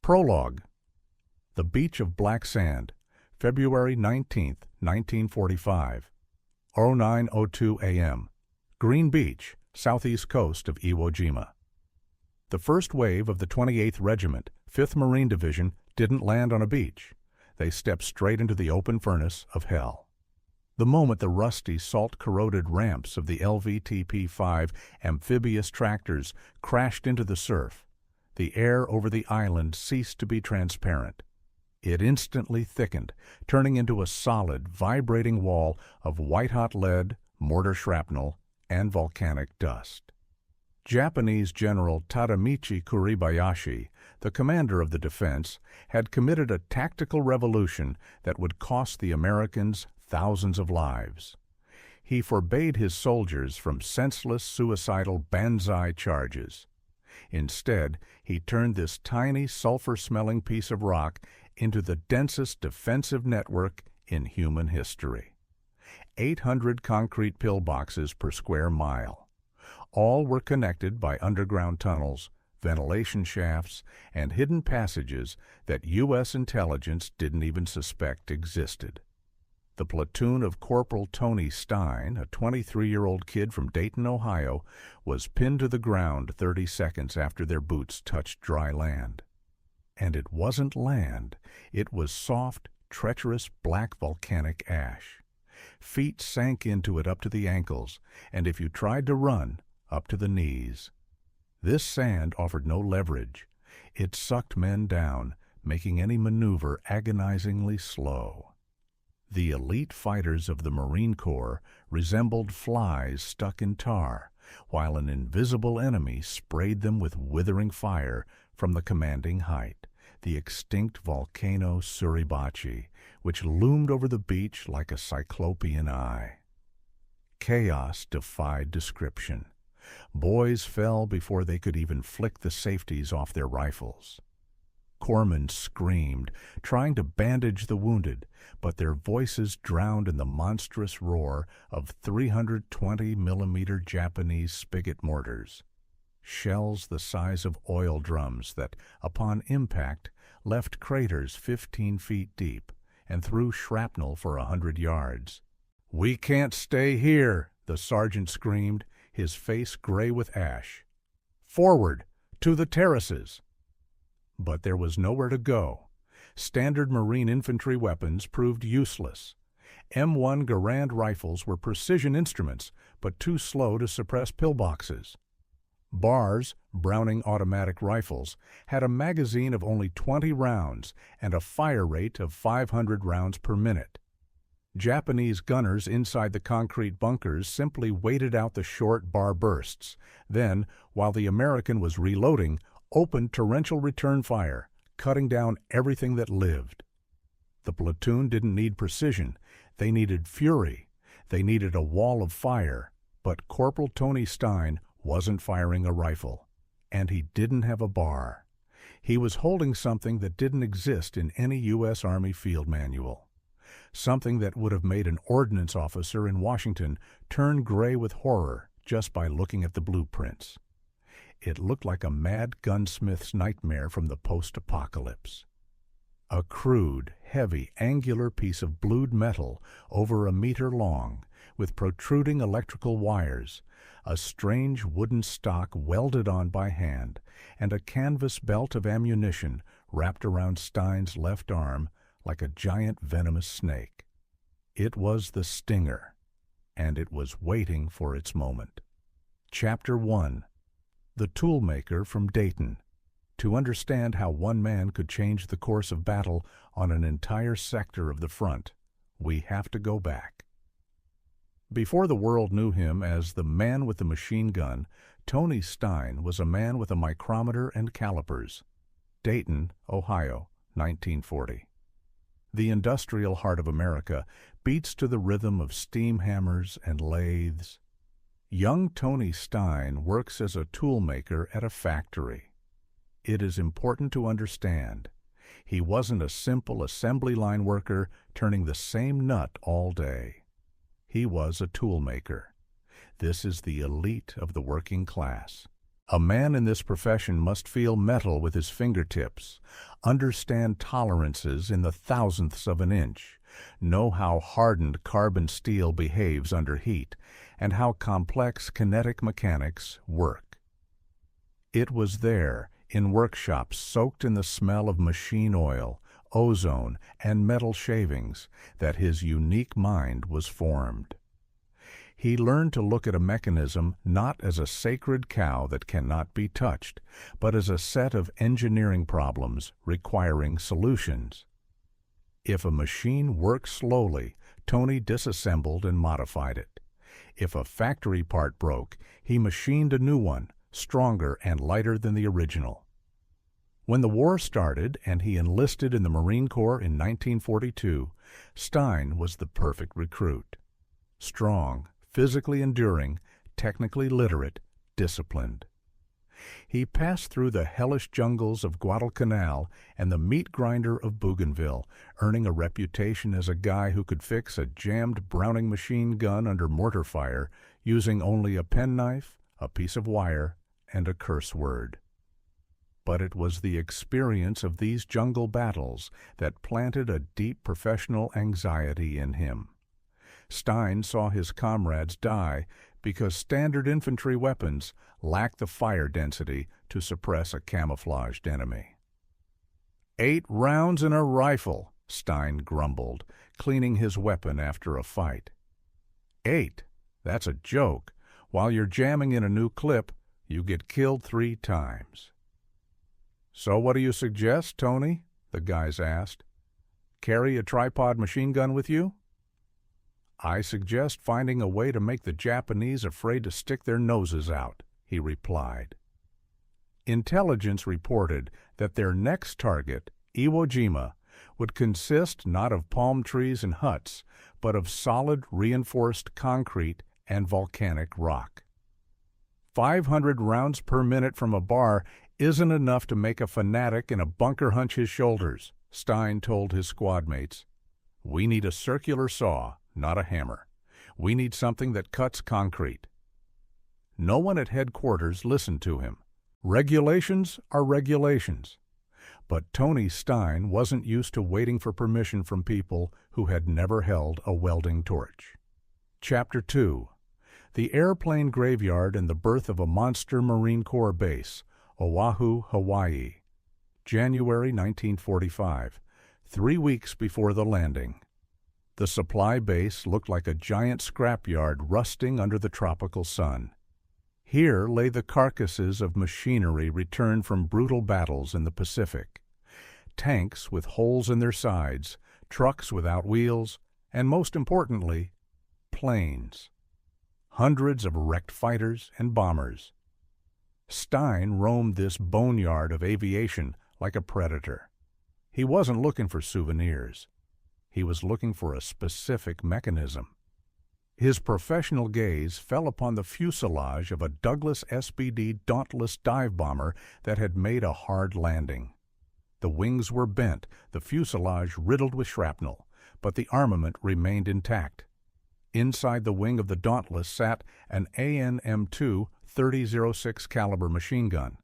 Prologue. The Beach of Black Sand, February 19, 1945. 09:02 a.m. Green Beach, southeast coast of Iwo Jima. The first wave of the 28th Regiment, 5th Marine Division, didn't land on a beach. They stepped straight into the open furnace of hell. The moment the rusty, salt-corroded ramps of the LVTP-5 amphibious tractors crashed into the surf, the air over the island ceased to be transparent. It instantly thickened, turning into a solid, vibrating wall of white-hot lead, mortar shrapnel, and volcanic dust. Japanese General Tadamichi Kuribayashi, the commander of the defense, had committed a tactical revolution that would cost the Americans thousands of lives. He forbade his soldiers from senseless, suicidal banzai charges. Instead, he turned this tiny, sulfur-smelling piece of rock into the densest defensive network in human history. 800 concrete pillboxes per square mile. All were connected by underground tunnels, ventilation shafts, and hidden passages that U.S. intelligence didn't even suspect existed. The platoon of Corporal Tony Stein, a 23-year-old kid from Dayton, Ohio, was pinned to the ground 30 seconds after their boots touched dry land. And it wasn't land. It was soft, treacherous black volcanic ash. Feet sank into it up to the ankles, and if you tried to run, up to the knees. This sand offered no leverage. It sucked men down, making any maneuver agonizingly slow. The elite fighters of the Marine Corps resembled flies stuck in tar, while an invisible enemy sprayed them with withering fire from the commanding height, the extinct volcano Suribachi, which loomed over the beach like a cyclopean eye. Chaos defied description. Boys fell before they could even flick the safeties off their rifles. Corpsmen screamed, trying to bandage the wounded, but their voices drowned in the monstrous roar of 320-millimeter Japanese spigot mortars, shells the size of oil drums that, upon impact, left craters 15 feet deep and threw shrapnel for 100 yards. "We can't stay here," the sergeant screamed, his face gray with ash. "Forward! To the terraces!" But there was nowhere to go. Standard Marine infantry weapons proved useless. M1 Garand rifles were precision instruments, but too slow to suppress pillboxes. Barr's Browning automatic rifles had a magazine of only 20 rounds and a fire rate of 500 rounds per minute. Japanese gunners inside the concrete bunkers simply waited out the short bar bursts, then, while the American was reloading, opened torrential return fire, cutting down everything that lived. The platoon didn't need precision. They needed fury. They needed a wall of fire. But Corporal Tony Stein wasn't firing a rifle. And he didn't have a bar. He was holding something that didn't exist in any U.S. Army field manual. Something that would have made an ordnance officer in Washington turn gray with horror just by looking at the blueprints. It looked like a mad gunsmith's nightmare from the post-apocalypse. A crude, heavy, angular piece of blued metal over a meter long, with protruding electrical wires, a strange wooden stock welded on by hand, and a canvas belt of ammunition wrapped around Stein's left arm like a giant venomous snake. It was the Stinger, and it was waiting for its moment. Chapter 1. The Toolmaker from Dayton. To understand how one man could change the course of battle on an entire sector of the front, we have to go back. Before the world knew him as the man with the machine gun, Tony Stein was a man with a micrometer and calipers. Dayton, Ohio, 1940. The industrial heart of America beats to the rhythm of steam hammers and lathes. Young Tony Stein works as a toolmaker at a factory. It is important to understand. He wasn't a simple assembly line worker turning the same nut all day. He was a toolmaker. This is the elite of the working class. A man in this profession must feel metal with his fingertips, understand tolerances in the thousandths of an inch, know how hardened carbon steel behaves under heat, and how complex kinetic mechanics work. It was there, in workshops soaked in the smell of machine oil, ozone, and metal shavings, that his unique mind was formed. He learned to look at a mechanism not as a sacred cow that cannot be touched, but as a set of engineering problems requiring solutions. If a machine worked slowly, Tony disassembled and modified it. If a factory part broke, he machined a new one, stronger and lighter than the original. When the war started and he enlisted in the Marine Corps in 1942, Stein was the perfect recruit. Strong, physically enduring, technically literate, disciplined. He passed through the hellish jungles of Guadalcanal and the meat grinder of Bougainville, earning a reputation as a guy who could fix a jammed Browning machine gun under mortar fire using only a penknife, a piece of wire, and a curse word. But it was the experience of these jungle battles that planted a deep professional anxiety in him. Stein saw his comrades die because standard infantry weapons lacked the fire density to suppress a camouflaged enemy. 8 rounds in a rifle, Stein grumbled, cleaning his weapon after a fight. 8? That's a joke. While you're jamming in a new clip, you get killed 3 times. So what do you suggest, Tony? The guys asked. Carry a tripod machine gun with you? I suggest finding a way to make the Japanese afraid to stick their noses out, he replied. Intelligence reported that their next target, Iwo Jima, would consist not of palm trees and huts, but of solid reinforced concrete and volcanic rock. 500 rounds per minute from a bar isn't enough to make a fanatic in a bunker hunch his shoulders, Stein told his squad mates. We need a circular saw, not a hammer. We need something that cuts concrete. No one at headquarters listened to him. Regulations are regulations. But Tony Stein wasn't used to waiting for permission from people who had never held a welding torch. Chapter 2. The Airplane Graveyard and the Birth of a Monster Marine Corps Base, Oahu, Hawaii. January 1945, 3 weeks before the landing. The supply base looked like a giant scrapyard rusting under the tropical sun. Here lay the carcasses of machinery returned from brutal battles in the Pacific. Tanks with holes in their sides, trucks without wheels, and most importantly, planes. Hundreds of wrecked fighters and bombers. Stein roamed this boneyard of aviation like a predator. He wasn't looking for souvenirs. He was looking for a specific mechanism. His professional gaze fell upon the fuselage of a Douglas SBD Dauntless dive bomber that had made a hard landing. The wings were bent, the fuselage riddled with shrapnel, but the armament remained intact. Inside the wing of the Dauntless sat an AN-M2 .30-06 caliber machine gun.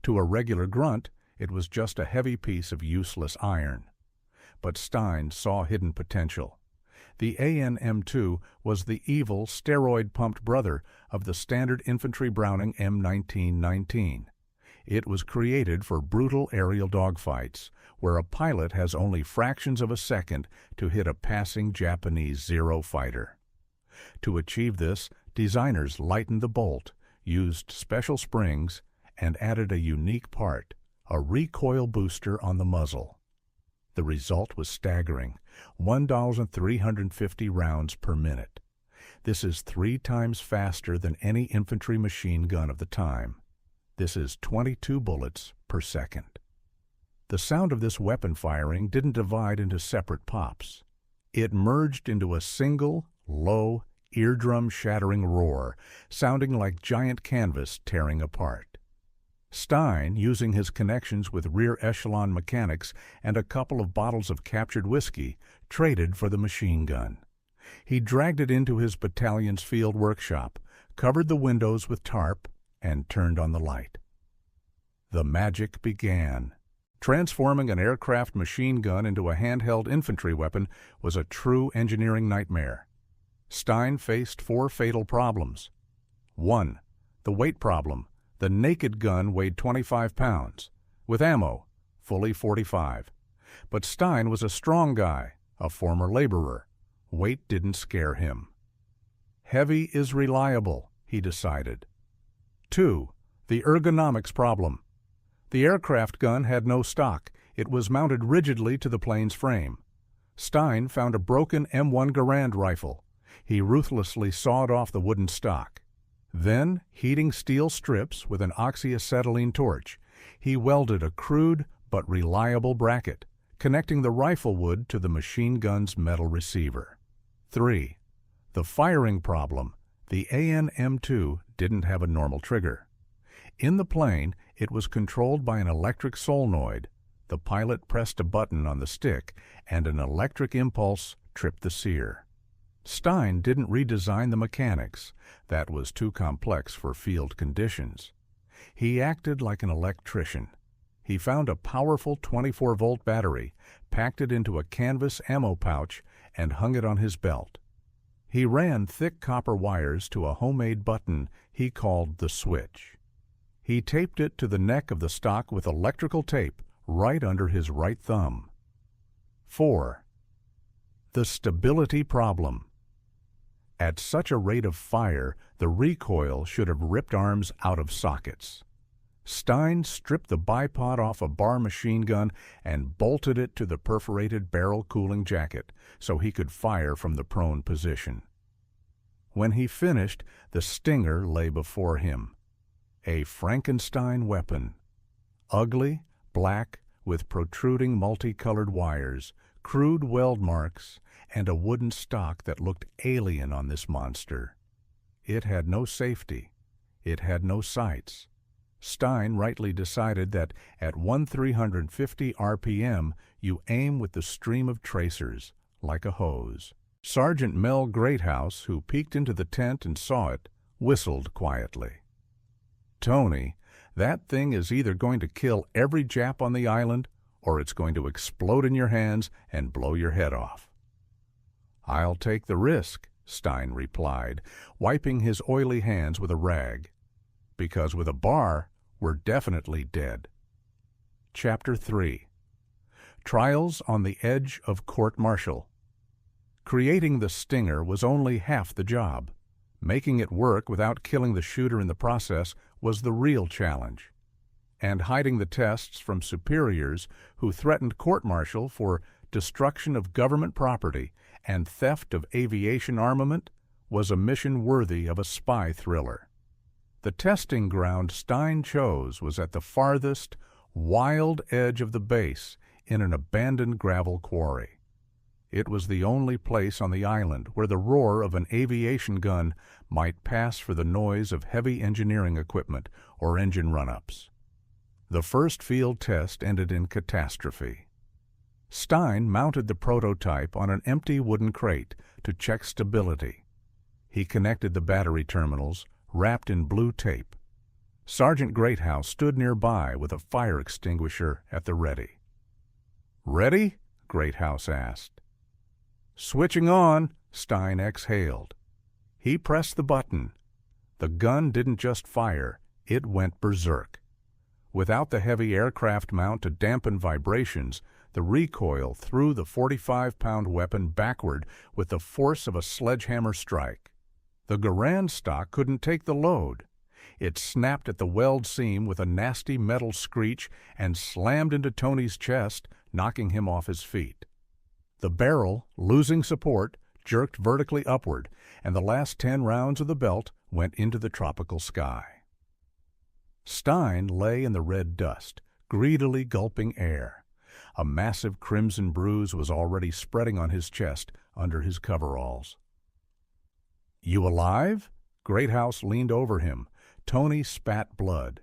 To a regular grunt, it was just a heavy piece of useless iron. But Stein saw hidden potential. The AN-M2 was the evil, steroid-pumped brother of the standard infantry Browning M1919. It was created for brutal aerial dogfights, where a pilot has only fractions of a second to hit a passing Japanese Zero fighter. To achieve this, designers lightened the bolt, used special springs, and added a unique part, a recoil booster on the muzzle. The result was staggering, 1,350 rounds per minute. This is 3 times faster than any infantry machine gun of the time. This is 22 bullets per second. The sound of this weapon firing didn't divide into separate pops. It merged into a single, low, eardrum-shattering roar, sounding like giant canvas tearing apart. Stein, using his connections with rear echelon mechanics and a couple of bottles of captured whiskey, traded for the machine gun. He dragged it into his battalion's field workshop, covered the windows with tarp, and turned on the light. The magic began. Transforming an aircraft machine gun into a handheld infantry weapon was a true engineering nightmare. Stein faced 4 fatal problems. 1. The weight problem. The naked gun weighed 25 pounds, with ammo, fully 45. But Stein was a strong guy, a former laborer. Weight didn't scare him. Heavy is reliable, he decided. 2. The ergonomics problem. The aircraft gun had no stock. It was mounted rigidly to the plane's frame. Stein found a broken M1 Garand rifle. He ruthlessly sawed off the wooden stock. Then, heating steel strips with an oxyacetylene torch, he welded a crude but reliable bracket, connecting the rifle wood to the machine gun's metal receiver. 3. The firing problem. The AN-M2 didn't have a normal trigger. In the plane, it was controlled by an electric solenoid. The pilot pressed a button on the stick, and an electric impulse tripped the sear. Stein didn't redesign the mechanics. That was too complex for field conditions. He acted like an electrician. He found a powerful 24-volt battery, packed it into a canvas ammo pouch, and hung it on his belt. He ran thick copper wires to a homemade button he called the switch. He taped it to the neck of the stock with electrical tape right under his right thumb. 4. The stability problem. At such a rate of fire, the recoil should have ripped arms out of sockets. Stein stripped the bipod off a bar machine gun and bolted it to the perforated barrel cooling jacket so he could fire from the prone position. When he finished, the stinger lay before him. A Frankenstein weapon. Ugly, black, with protruding multicolored wires, crude weld marks, and a wooden stock that looked alien on this monster. It had no safety. It had no sights. Stein rightly decided that at 1,350 RPM, you aim with the stream of tracers, like a hose. Sergeant Mel Greathouse, who peeked into the tent and saw it, whistled quietly. "Tony, that thing is either going to kill every Jap on the island, or it's going to explode in your hands and blow your head off." "I'll take the risk," Stein replied, wiping his oily hands with a rag. "Because with a bar, we're definitely dead." Chapter 3. Trials on the Edge of Court-Martial. Creating the stinger was only half the job. Making it work without killing the shooter in the process was the real challenge. And hiding the tests from superiors who threatened court-martial for destruction of government property and theft of aviation armament was a mission worthy of a spy thriller. The testing ground Stein chose was at the farthest, wild edge of the base in an abandoned gravel quarry. It was the only place on the island where the roar of an aviation gun might pass for the noise of heavy engineering equipment or engine run-ups. The first field test ended in catastrophe. Stein mounted the prototype on an empty wooden crate to check stability. He connected the battery terminals, wrapped in blue tape. Sergeant Greathouse stood nearby with a fire extinguisher at the ready. "Ready?" Greathouse asked. "Switching on," Stein exhaled. He pressed the button. The gun didn't just fire, it went berserk. Without the heavy aircraft mount to dampen vibrations, the recoil threw the 45-pound weapon backward with the force of a sledgehammer strike. The Garand stock couldn't take the load. It snapped at the weld seam with a nasty metal screech and slammed into Tony's chest, knocking him off his feet. The barrel, losing support, jerked vertically upward, and the last 10 rounds of the belt went into the tropical sky. Stein lay in the red dust, greedily gulping air. A massive crimson bruise was already spreading on his chest under his coveralls. "You alive?" Greathouse leaned over him. Tony spat blood.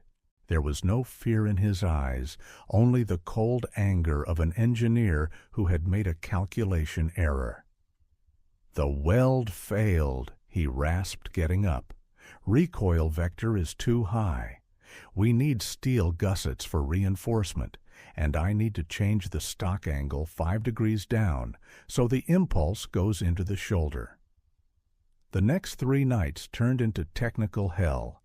There was no fear in his eyes, only the cold anger of an engineer who had made a calculation error. "The weld failed," he rasped, getting up. Recoil vector is too high. We need steel gussets for reinforcement, and I need to change the stock angle 5 degrees down so the impulse goes into the shoulder. The next 3 nights turned into technical hell.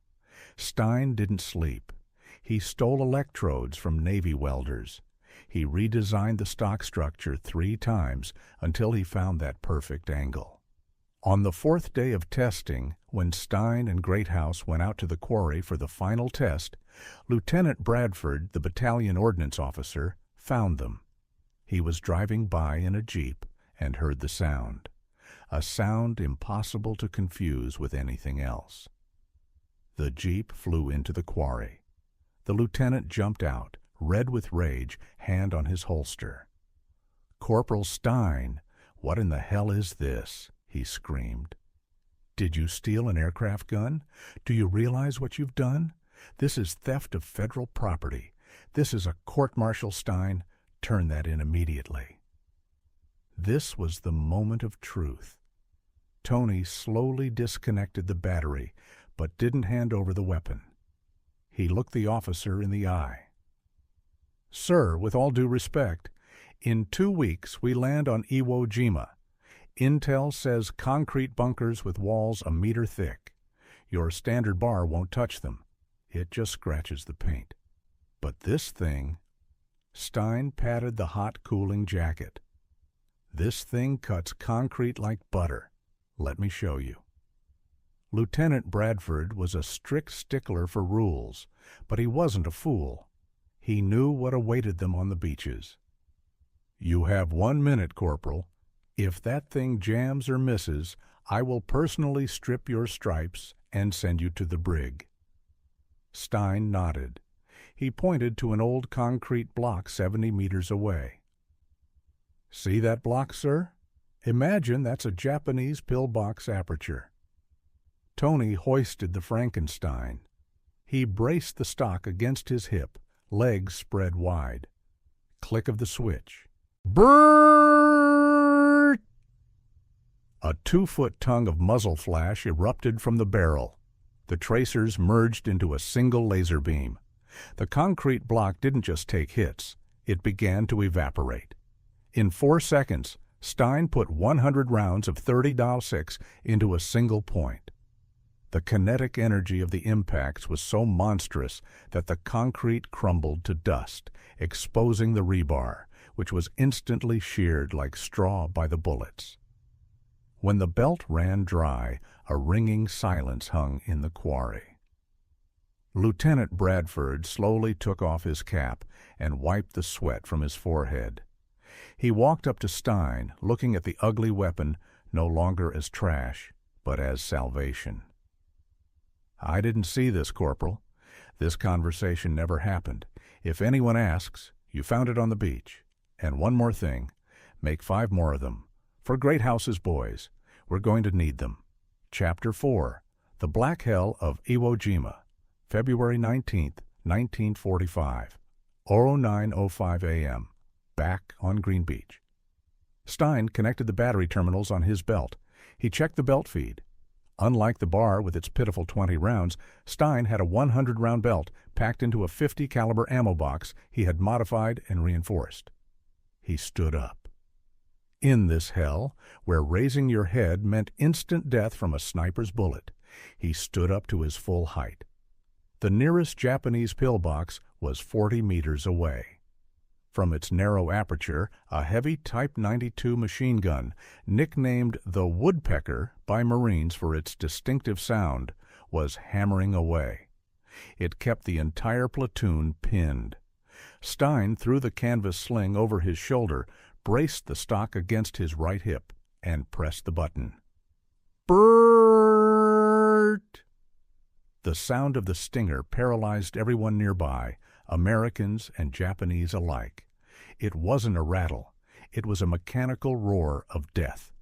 Stein didn't sleep. He stole electrodes from Navy welders. He redesigned the stock structure 3 times until he found that perfect angle. On the 4th day of testing, when Stein and Greathouse went out to the quarry for the final test, Lieutenant Bradford, the battalion ordnance officer, found them. He was driving by in a jeep and heard the sound, a sound impossible to confuse with anything else. The jeep flew into the quarry. The lieutenant jumped out, red with rage, hand on his holster. "Corporal Stein, what in the hell is this?" he screamed. "Did you steal an aircraft gun? Do you realize what you've done? This is theft of federal property. This is a court-martial, Stein. Turn that in immediately." This was the moment of truth. Tony slowly disconnected the battery, but didn't hand over the weapon. He looked the officer in the eye. "Sir, with all due respect, in 2 weeks we land on Iwo Jima. Intel says concrete bunkers with walls a meter thick. Your standard bar won't touch them. It just scratches the paint. But this thing—" Stein patted the hot cooling jacket. "This thing cuts concrete like butter. Let me show you." Lieutenant Bradford was a strict stickler for rules, but he wasn't a fool. He knew what awaited them on the beaches. "You have 1 minute, Corporal. If that thing jams or misses, I will personally strip your stripes and send you to the brig." Stein nodded. He pointed to an old concrete block 70 meters away. "See that block, sir? Imagine that's a Japanese pillbox aperture." Tony hoisted the Frankenstein. He braced the stock against his hip, legs spread wide. Click of the switch. Brrrr! A 2-foot tongue of muzzle flash erupted from the barrel. The tracers merged into a single laser beam. The concrete block didn't just take hits, it began to evaporate. In 4 seconds, Stein put 100 rounds of .30-06 into a single point. The kinetic energy of the impacts was so monstrous that the concrete crumbled to dust, exposing the rebar, which was instantly sheared like straw by the bullets. When the belt ran dry, a ringing silence hung in the quarry. Lieutenant Bradford slowly took off his cap and wiped the sweat from his forehead. He walked up to Stein, looking at the ugly weapon no longer as trash, but as salvation. "I didn't see this, Corporal. This conversation never happened. If anyone asks, you found it on the beach. And one more thing, make 5 more of them. For Greathouse's boys. We're going to need them. Chapter 4, The Black Hell of Iwo Jima, February 19th, 1945, 09:05 a.m., back on Green Beach." Stein connected the battery terminals on his belt. He checked the belt feed. Unlike the bar with its pitiful 20 rounds, Stein had a 100-round belt packed into a .50 caliber ammo box he had modified and reinforced. He stood up. In this hell, where raising your head meant instant death from a sniper's bullet, he stood up to his full height. The nearest Japanese pillbox was 40 meters away. From its narrow aperture, a heavy Type 92 machine gun, nicknamed the Woodpecker by Marines for its distinctive sound, was hammering away. It kept the entire platoon pinned. Stein threw the canvas sling over his shoulder, braced the stock against his right hip, and pressed the button. Brrrr! The sound of the stinger paralyzed everyone nearby, Americans and Japanese alike. It wasn't a rattle. It was a mechanical roar of death.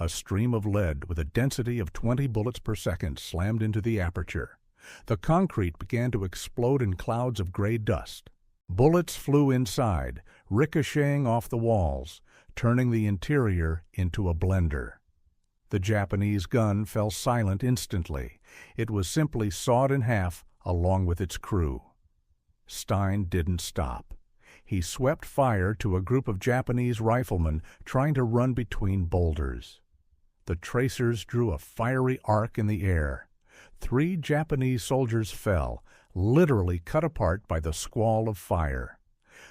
A stream of lead with a density of 20 bullets per second slammed into the aperture. The concrete began to explode in clouds of gray dust. Bullets flew inside, ricocheting off the walls, turning the interior into a blender. The Japanese gun fell silent instantly. It was simply sawed in half along with its crew. Stein didn't stop. He swept fire to a group of Japanese riflemen trying to run between boulders. The tracers drew a fiery arc in the air. 3 Japanese soldiers fell, literally cut apart by the squall of fire.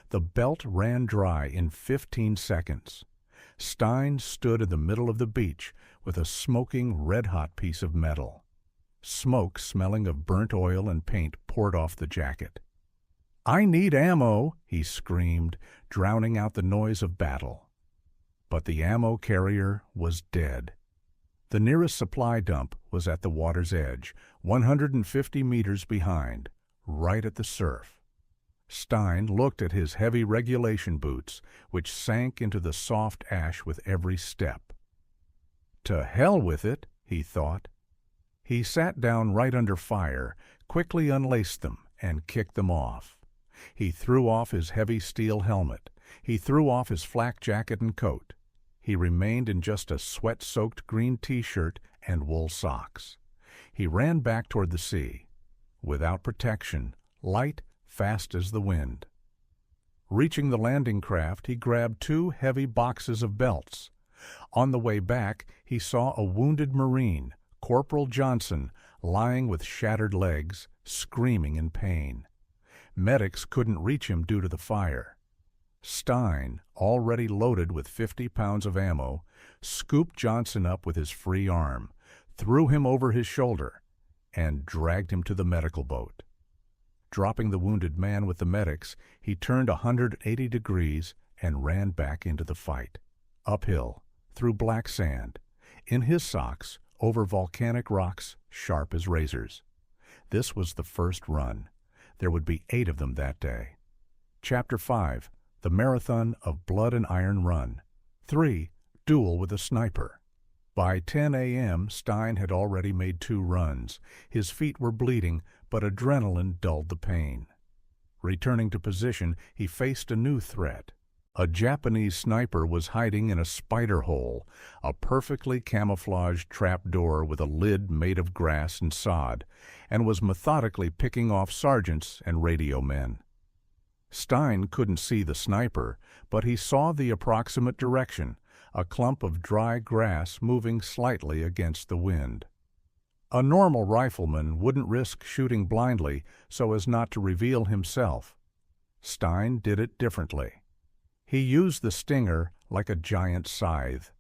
The belt ran dry in 15 seconds. Stein stood in the middle of the beach with a smoking, red-hot piece of metal. Smoke smelling of burnt oil and paint poured off the jacket. "I need ammo," he screamed, drowning out the noise of battle. But the ammo carrier was dead. The nearest supply dump was at the water's edge, 150 meters behind, right at the surf. Stein looked at his heavy regulation boots, which sank into the soft ash with every step. "To hell with it," he thought. He sat down right under fire, quickly unlaced them, and kicked them off. He threw off his heavy steel helmet. He threw off his flak jacket and coat. He remained in just a sweat-soaked green T-shirt and wool socks. He ran back toward the sea. Without protection, light, fast as the wind. Reaching the landing craft, he grabbed 2 heavy boxes of belts. On the way back, he saw a wounded Marine, Corporal Johnson, lying with shattered legs, screaming in pain. Medics couldn't reach him due to the fire. Stein, already loaded with 50 pounds of ammo, scooped Johnson up with his free arm, threw him over his shoulder, and dragged him to the medical boat. Dropping the wounded man with the medics, he turned 180 degrees and ran back into the fight. Uphill, through black sand, in his socks, over volcanic rocks sharp as razors. This was the first run. There would be 8 of them that day. Chapter 5. The Marathon of Blood and Iron Run. 3. Duel with a Sniper. By 10 a.m., Stein had already made 2 runs. His feet were bleeding, but adrenaline dulled the pain. Returning to position, he faced a new threat. A Japanese sniper was hiding in a spider hole, a perfectly camouflaged trapdoor with a lid made of grass and sod, and was methodically picking off sergeants and radio men. Stein couldn't see the sniper, but he saw the approximate direction, a clump of dry grass moving slightly against the wind. A normal rifleman wouldn't risk shooting blindly so as not to reveal himself. Stein did it differently. He used the stinger like a giant scythe.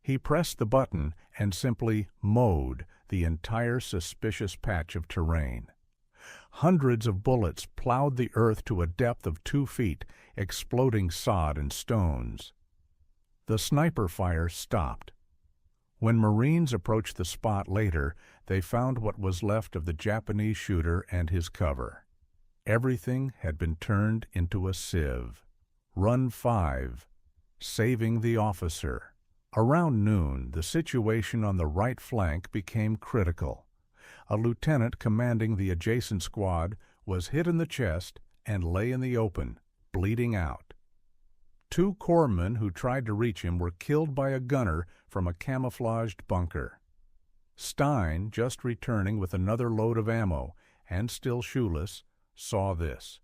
He pressed the button and simply mowed the entire suspicious patch of terrain. Hundreds of bullets plowed the earth to a depth of 2 feet, exploding sod and stones. The sniper fire stopped. When Marines approached the spot later, they found what was left of the Japanese shooter and his cover. Everything had been turned into a sieve. Run 5. Saving the officer. Around noon, the situation on the right flank became critical. A lieutenant commanding the adjacent squad was hit in the chest and lay in the open, bleeding out. 2 corpsmen who tried to reach him were killed by a gunner from a camouflaged bunker. Stein, just returning with another load of ammo, and still shoeless, saw this.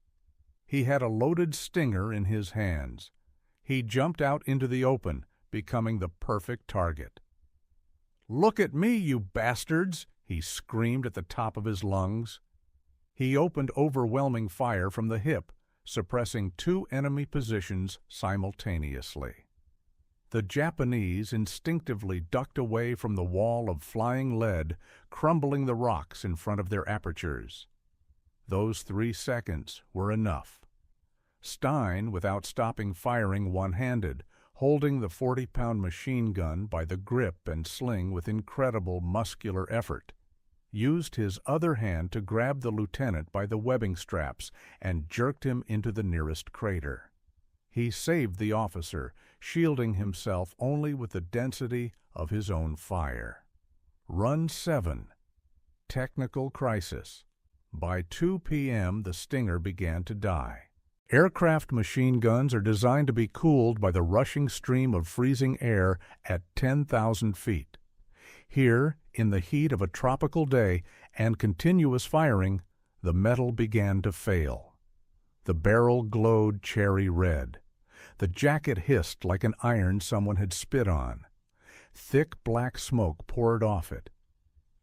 He had a loaded stinger in his hands. He jumped out into the open, becoming the perfect target. "Look at me, you bastards!" he screamed at the top of his lungs. He opened overwhelming fire from the hip, suppressing 2 enemy positions simultaneously. The Japanese instinctively ducked away from the wall of flying lead, crumbling the rocks in front of their apertures. Those 3 seconds were enough. Stein, without stopping firing one-handed, holding the 40-pound machine gun by the grip and sling with incredible muscular effort, used his other hand to grab the lieutenant by the webbing straps and jerked him into the nearest crater. He saved the officer, shielding himself only with the density of his own fire. Run 7. Technical crisis. By 2 p.m., the Stinger began to die. Aircraft machine guns are designed to be cooled by the rushing stream of freezing air at 10,000 feet. Here, in the heat of a tropical day and continuous firing, the metal began to fail. The barrel glowed cherry red. The jacket hissed like an iron someone had spit on. Thick black smoke poured off it.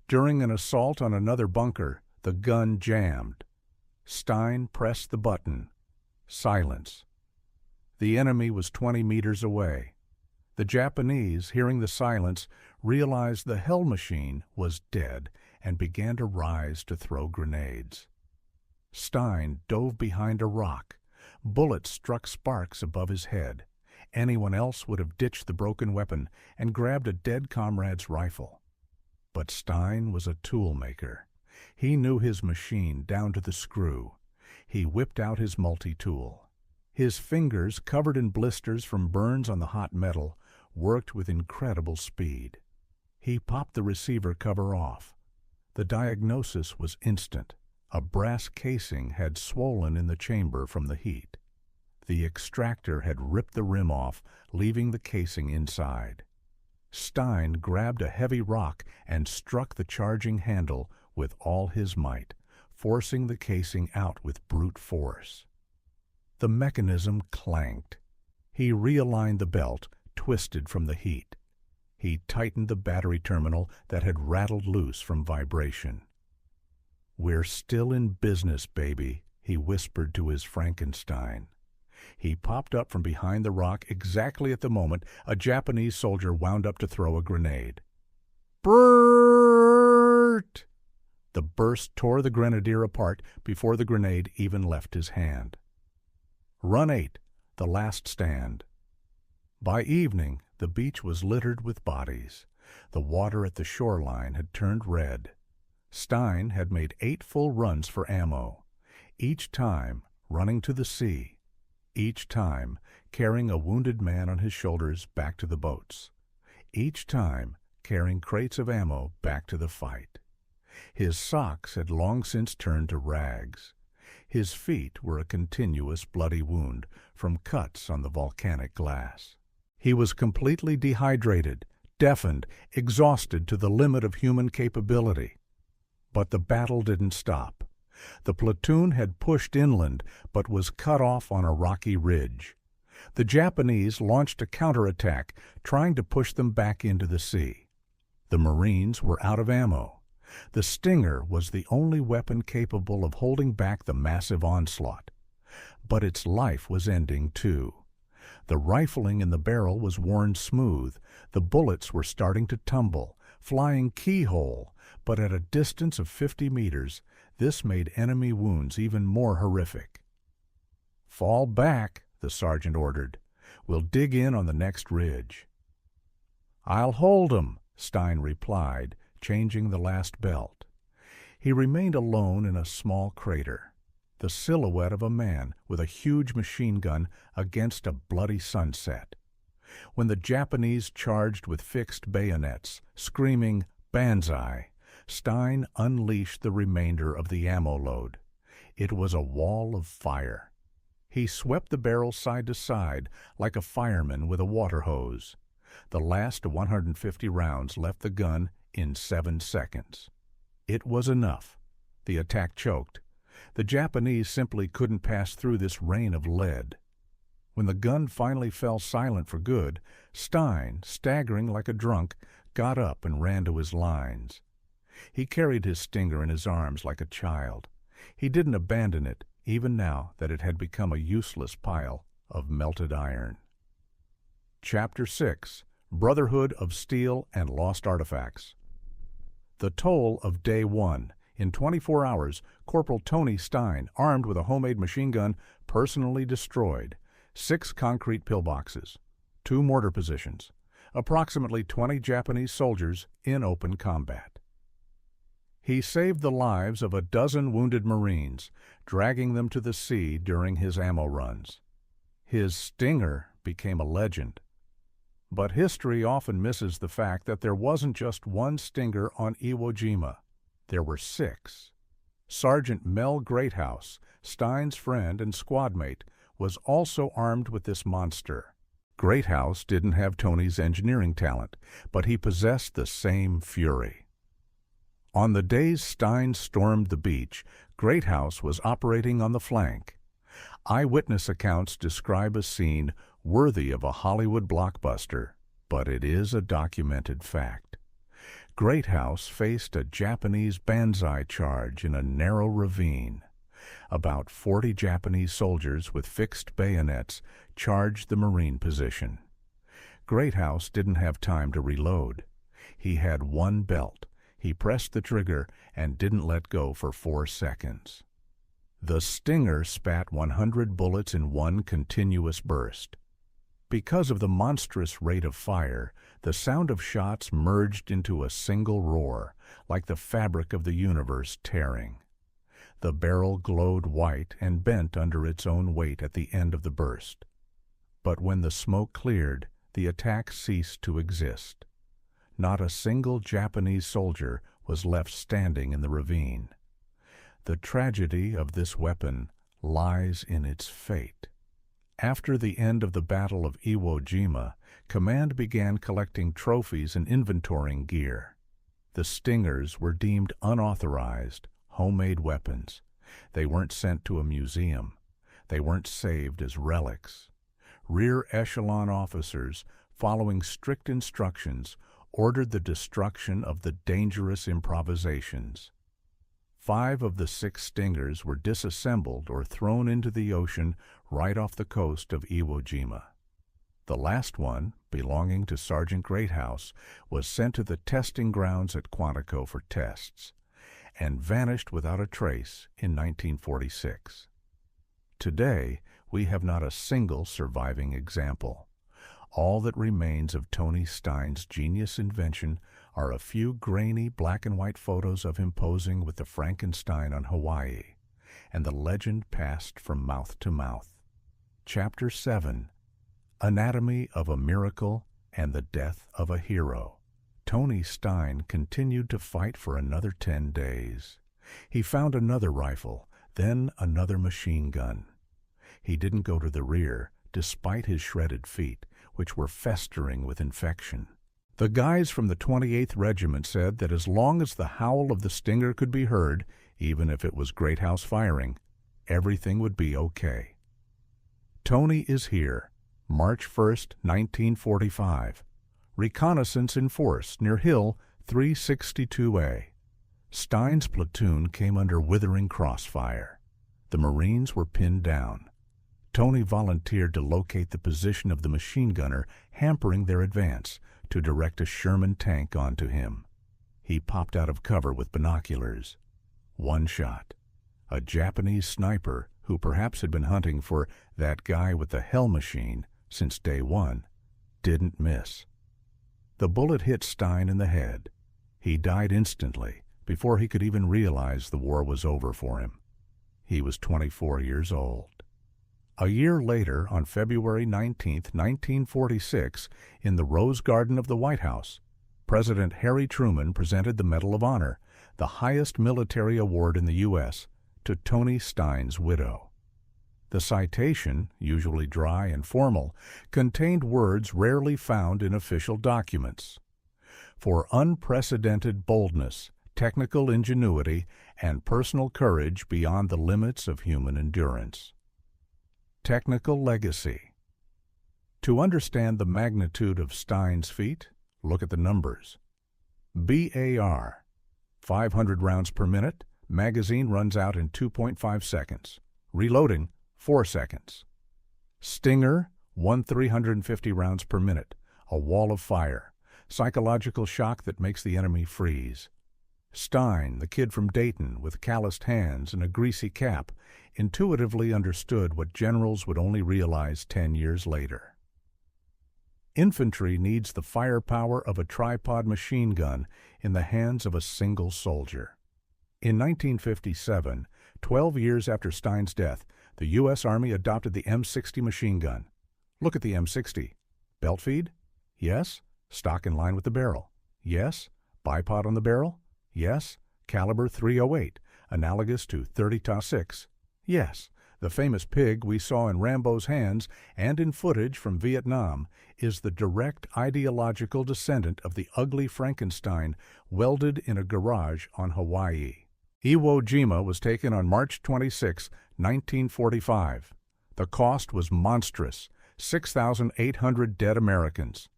During an assault on another bunker, the gun jammed. Stein pressed the button. Silence. The enemy was 20 meters away. The Japanese, hearing the silence, realized the Hell machine was dead and began to rise to throw grenades. Stein dove behind a rock. Bullets struck sparks above his head. Anyone else would have ditched the broken weapon and grabbed a dead comrade's rifle. But Stein was a toolmaker. He knew his machine down to the screw. He whipped out his multi-tool. His fingers, covered in blisters from burns on the hot metal, worked with incredible speed. He popped the receiver cover off. The diagnosis was instant. A brass casing had swollen in the chamber from the heat. The extractor had ripped the rim off, leaving the casing inside. Stein grabbed a heavy rock and struck the charging handle with all his might, forcing the casing out with brute force. The mechanism clanked. He realigned the belt, twisted from the heat. He tightened the battery terminal that had rattled loose from vibration. "We're still in business, baby," he whispered to his Frankenstein. He popped up from behind the rock exactly at the moment a Japanese soldier wound up to throw a grenade. Brrrrt! The burst tore the grenadier apart before the grenade even left his hand. Run 8, the last stand. By evening, the beach was littered with bodies. The water at the shoreline had turned red. Stein had made 8 full runs for ammo, each time running to the sea, each time carrying a wounded man on his shoulders back to the boats, each time carrying crates of ammo back to the fight. His socks had long since turned to rags. His feet were a continuous bloody wound from cuts on the volcanic glass. He was completely dehydrated, deafened, exhausted to the limit of human capability. But the battle didn't stop. The platoon had pushed inland, but was cut off on a rocky ridge. The Japanese launched a counterattack, trying to push them back into the sea. The Marines were out of ammo. The Stinger was the only weapon capable of holding back the massive onslaught. But its life was ending, too. The rifling in the barrel was worn smooth. The bullets were starting to tumble, flying keyhole, but at a distance of 50 meters, this made enemy wounds even more horrific. "Fall back," the sergeant ordered. "We'll dig in on the next ridge." "I'll hold 'em," Stein replied, changing the last belt. He remained alone in a small crater, the silhouette of a man with a huge machine gun against a bloody sunset. When the Japanese charged with fixed bayonets, screaming, "Banzai!" Stein unleashed the remainder of the ammo load. It was a wall of fire. He swept the barrel side to side like a fireman with a water hose. The last 150 rounds left the gun in 7 seconds. It was enough. The attack choked. The Japanese simply couldn't pass through this rain of lead. When the gun finally fell silent for good, Stein, staggering like a drunk, got up and ran to his lines. He carried his Stinger in his arms like a child. He didn't abandon it, even now that it had become a useless pile of melted iron. Chapter 6. Brotherhood of Steel and Lost Artifacts. The toll of Day 1. In 24 hours, Corporal Tony Stein, armed with a homemade machine gun, personally destroyed 6 concrete pillboxes, 2 mortar positions, approximately 20 Japanese soldiers in open combat. He saved the lives of a dozen wounded Marines, dragging them to the sea during his ammo runs. His Stinger became a legend. But history often misses the fact that there wasn't just one Stinger on Iwo Jima. There were 6. Sergeant Mel Greathouse, Stein's friend and squad mate, was also armed with this monster. Greathouse didn't have Tony's engineering talent, but he possessed the same fury. On the days Stein stormed the beach, Greathouse was operating on the flank. Eyewitness accounts describe a scene worthy of a Hollywood blockbuster, but it is a documented fact. Greathouse faced a Japanese banzai charge in a narrow ravine. About 40 Japanese soldiers with fixed bayonets charged the Marine position. Greathouse didn't have time to reload. He had one belt. He pressed the trigger and didn't let go for 4 seconds. The Stinger spat 100 bullets in one continuous burst. Because of the monstrous rate of fire, the sound of shots merged into a single roar, like the fabric of the universe tearing. The barrel glowed white and bent under its own weight at the end of the burst. But when the smoke cleared, the attack ceased to exist. Not a single Japanese soldier was left standing in the ravine. The tragedy of this weapon lies in its fate. After the end of the Battle of Iwo Jima, command began collecting trophies and inventorying gear. The Stingers were deemed unauthorized, homemade weapons. They weren't sent to a museum. They weren't saved as relics. Rear echelon officers, following strict instructions, ordered the destruction of the dangerous improvisations. 5 of the 6 Stingers were disassembled or thrown into the ocean right off the coast of Iwo Jima. The last one, belonging to Sergeant Greathouse, was sent to the testing grounds at Quantico for tests, and vanished without a trace in 1946. Today, we have not a single surviving example. All that remains of Tony Stein's genius invention are a few grainy black and white photos of him posing with the Frankenstein on Hawaii, and the legend passed from mouth to mouth. Chapter 7: Anatomy of a Miracle and the Death of a Hero. Tony Stein continued to fight for another 10 days. He found another rifle, then another machine gun. He didn't go to the rear, despite his shredded feet, which were festering with infection. The guys from the 28th Regiment said that as long as the howl of the Stinger could be heard, even if it was Greathouse firing, everything would be okay. Tony is here, March 1st, 1945. Reconnaissance in force near Hill 362A. Stein's platoon came under withering crossfire. The Marines were pinned down. Tony volunteered to locate the position of the machine gunner hampering their advance, to direct a Sherman tank onto him. He popped out of cover with binoculars. One shot. A Japanese sniper, who perhaps had been hunting for that guy with the hell machine since day one, didn't miss. The bullet hit Stein in the head. He died instantly, before he could even realize the war was over for him. He was 24 years old. A year later, on February 19, 1946, in the Rose Garden of the White House, President Harry Truman presented the Medal of Honor, the highest military award in the U.S., to Tony Stein's widow. The citation, usually dry and formal, contained words rarely found in official documents. For unprecedented boldness, technical ingenuity, and personal courage beyond the limits of human endurance. Technical legacy. To understand the magnitude of Stein's feat, look at the numbers. BAR, 500 rounds per minute, magazine runs out in 2.5 seconds. Reloading, 4 seconds. Stinger, 350 rounds per minute, a wall of fire, psychological shock that makes the enemy freeze. Stein, the kid from Dayton with calloused hands and a greasy cap, intuitively understood what generals would only realize 10 years later. Infantry needs the firepower of a tripod machine gun in the hands of a single soldier. In 1957, 12 years after Stein's death, the U.S. Army adopted the M60 machine gun. Look at the M60. Belt feed? Yes. Stock in line with the barrel? Yes. Bipod on the barrel? Yes. Caliber .308, analogous to .30-06? Yes. The famous pig we saw in Rambo's hands and in footage from Vietnam is the direct ideological descendant of the ugly Frankenstein welded in a garage on Hawaii. Iwo Jima was taken on March 26, 1945. The cost was monstrous, 6,800 dead Americans.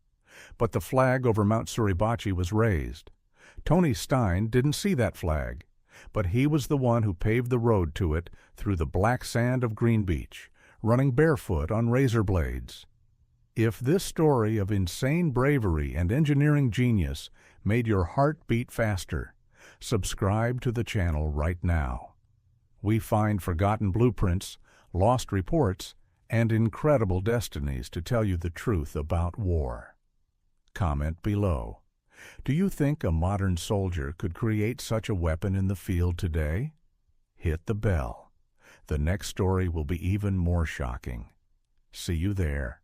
But the flag over Mount Suribachi was raised. Tony Stein didn't see that flag, but he was the one who paved the road to it through the black sand of Green Beach, running barefoot on razor blades. If this story of insane bravery and engineering genius made your heart beat faster, subscribe to the channel right now. We find forgotten blueprints, lost reports, and incredible destinies to tell you the truth about war. Comment below. Do you think a modern soldier could create such a weapon in the field today? Hit the bell. The next story will be even more shocking. See you there.